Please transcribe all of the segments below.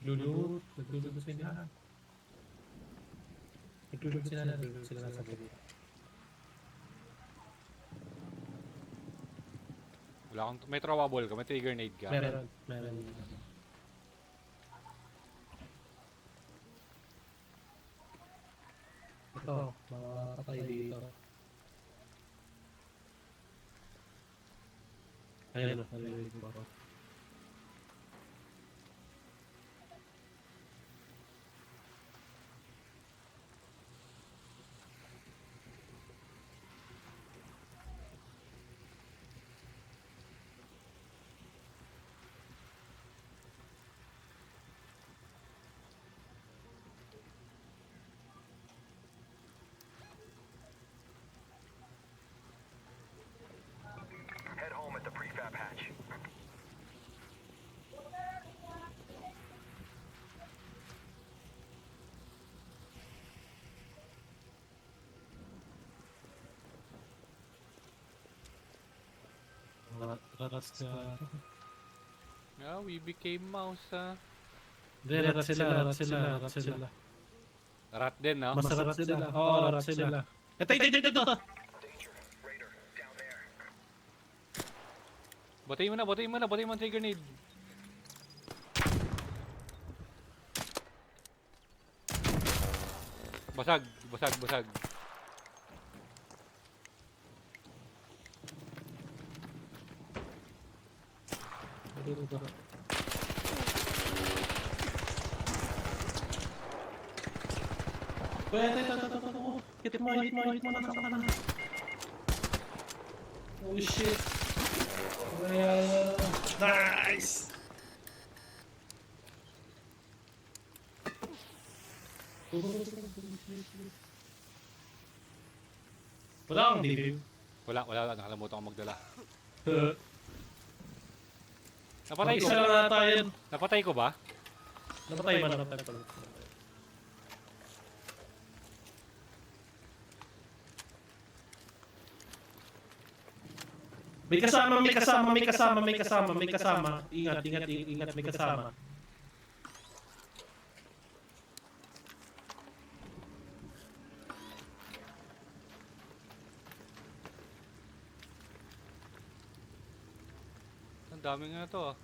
Naglulubos sila. Naglulubos sila nasa gilid. Wala akong, may throwable ka, may trigger nade ka. Meron. Ito, mga patay dito. Ayan, narinig ko ako. Head home at the prefab hatch. Rats ka. Yeah, we became mouse, ha. Hindi, rats sila. Rat din, no? Masarap sila. Oo, rats sila. Ito. Danger. Raider, down there. Batayin mo ang trigger nade. Basag. Pwede, ito. Hit mo, nasa ka na. Oh shit. Nice! Wala kang DV. Wala, nakalimutan ko magdala. Napatay ko. Isa lang ata yun. Napatay ko ba? Napatay ko. May kasama. Ingat, may kasama. Ang dami nga to, ah.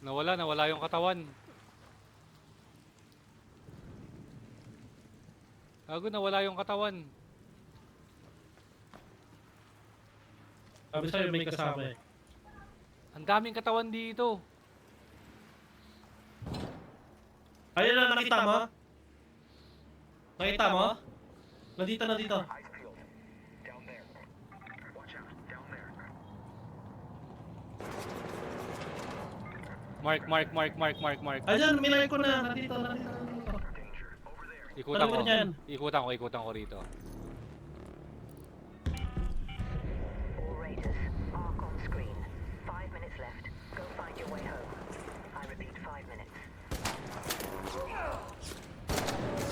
Nawala yung katawan. Gago, nawala yung katawan. Sabi sa'yo may kasama eh. Ang daming katawan dito. Ayun na, nakita mo? Nandito. Eyes peeled. Down there. Watch out. Down there. Mark. Ayan, minay ko na. Nandito. Danger. Over there. Ikutan ko. Ano yan? Ikutan ko rito. All Raiders, mark on screen. 5 minutes left. Go find your way home. I repeat, 5 minutes.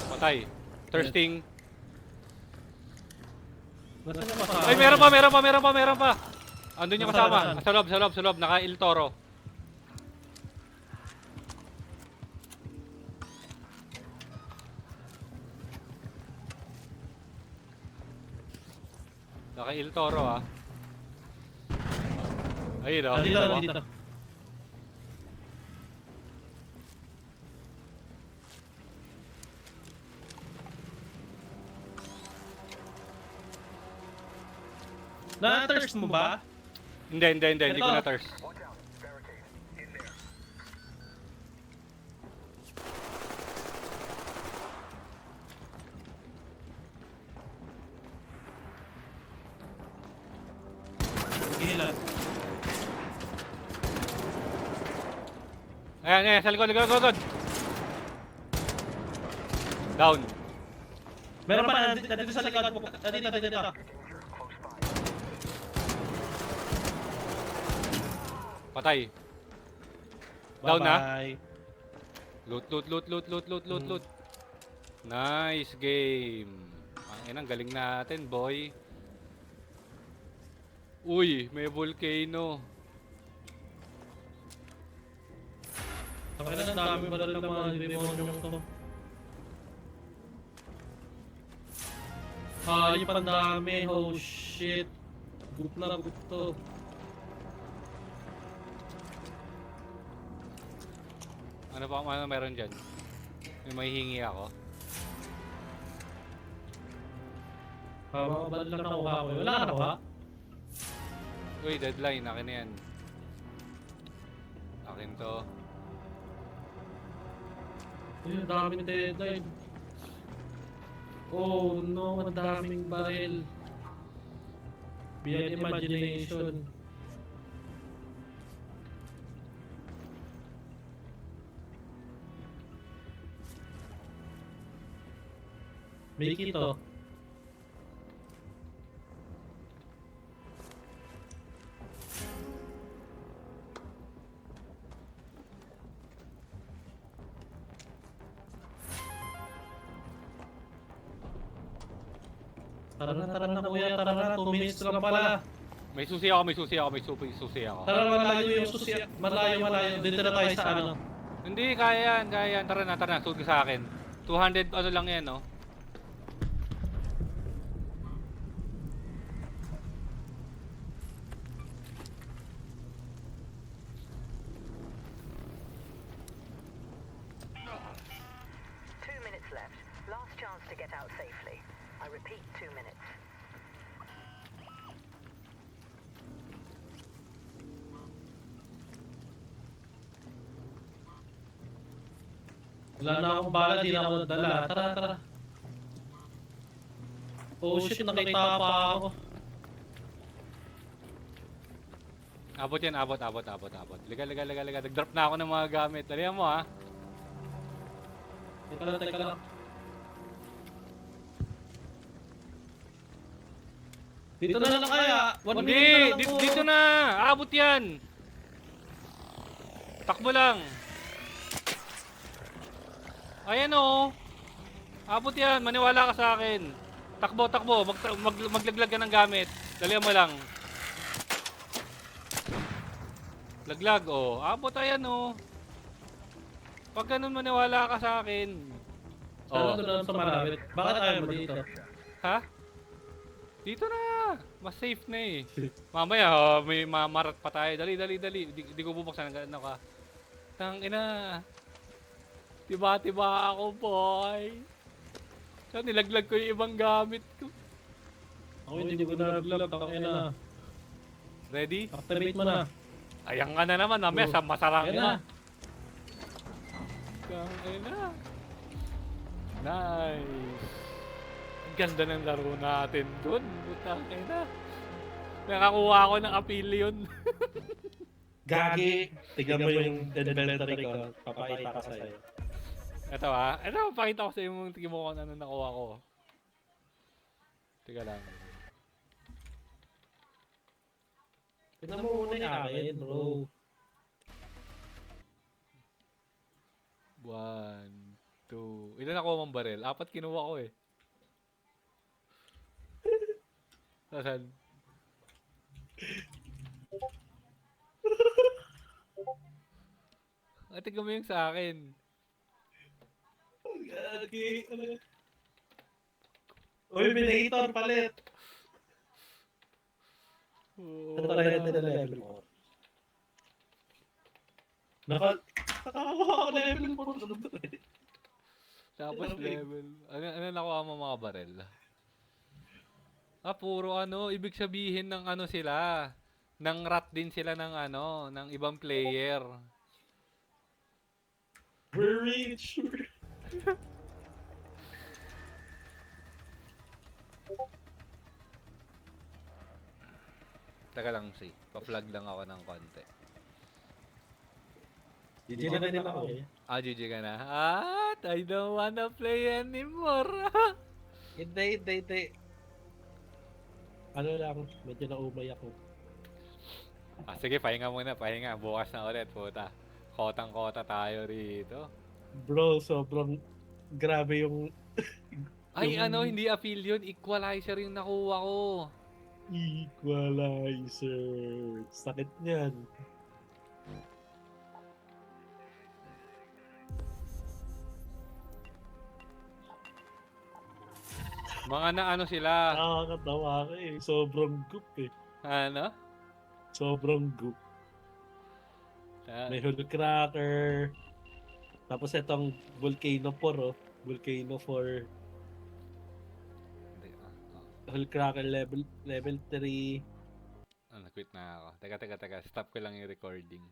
Patay. Thirsting. Nasaan yung kasama? Ay, meron pa. Andun yung kasama. Sa loob. Naka Il Toro. Naka Il Toro, ah. Ayun, oh. Nandito. Na-thirst mo ba? Hindi ko Ito. na thirst. Watch out. Barricade. In there. Gila. Ayan, sa likod. Down. Meron pa nandito sa likod mo. Nandito. Danger. Close by. Patay. Down na? Bye-bye. Loot. Nice game. Ang galing natin, boy. Uy, may volcano. Ang kailan ang daming baril ng mga demonyong to. Hayop ang dami. Oh shit. Gup na gup to. Ano pa ano meron dyan? May mahihingi ako. Mga baril lang nakuha ko. Wala ka na ba? Uy, deadline. Akin na yan. Akin to. Uy, ang daming deadline. Oh no, ang daming baril. Beyond imagination. Make ito. Tara na kuya, tara na, 2 minutes lang pala. May susi ako, may susi ako, may susi ako. Tara, malayo yung susi, malayo. Dito na tayo sa ano. Hindi, kaya yan. Tara na, suot ka sa akin. 200 ano lang yan, no? Two minutes left. Last chance to get out safely. I repeat, 2 minutes. Wala na akong bala, di na ako nadala. Tara. Oh shit, nakita pa ako. Abot yan, abot. Liga. Nag-drop na ako ng mga gamit. Dalihan mo, ha? Teka lang. Dito na lang kaya. 1 Hindi, minute na lang po. dito na. Abot yan. Takbo lang. Ayan, oh. Abot yan. Maniwala ka sa akin. Takbo. Maglaglag ka ng gamit. Dalihan mo lang. Laglag, oh. Abot, ayan, oh. Pag ganun maniwala ka sa akin. Sana doon sa malapit. Bakit ayaw mo dito? Ha? Dito na. Mas safe na eh. Mamaya, may mamarat pa tayo. Dali. Di ko bubuksan. Ano ka? Tangina. Tiba ako, boy. So, nilaglag ko yung ibang gamit ko. Ako hindi ko nalaglag. Tangina. Ready? Activate mo na. Ayan ka na naman. Mamaya, sa masarang Ayan na. na. Tangina. Nice. Ang ganda ng laro natin dun. Tangina. Nakakuha ako ng apilyon. Gagi. Tignan mo yung inventory ko. Papakita ka sa'yo. Ito ha. Ito, pakita ko sa iyo mong tingin mo kung ano nakuha ko. Teka lang. Tignan mo muna yung akin, bro. 1, 2. Ilan nakuha mong baril? 4 kinuha ko eh. Nasaan? Tignan mo yung sa akin. Gagi. Uy, Minator palit. Ano tayo natin na level mo? Nakakawa ako level mo. Tapos level. Ano nakuha mo mga baril? Puro ano. Ibig sabihin ng ano sila. Nang rat din sila ng ano. Ng ibang player. We're rich. Taka lang si. Pa-plug lang ako ng konti. GG na din ako eh. GG ka na. I don't wanna play anymore. Hindi. Ano lang, medyo naumay ako. Sige, pahinga muna. Pahinga. Bukas na ulit, puta. Kotang-kota tayo rito. Bro, sobrang grabe yung... Ay, Yung- hindi appeal yun. Equalizer yung nakuha ko. Equalizer. Sakit niyan. Mga na ano sila. Nakakatawa ka eh. Sobrang goop eh. Ano? Sobrang goop. May Hulkcracker. Tapos itong Volcano 4 oh. Volcano 4. Hindi, Hulkcracker level 3. Quit na ako. Teka. Stop ko lang yung recording.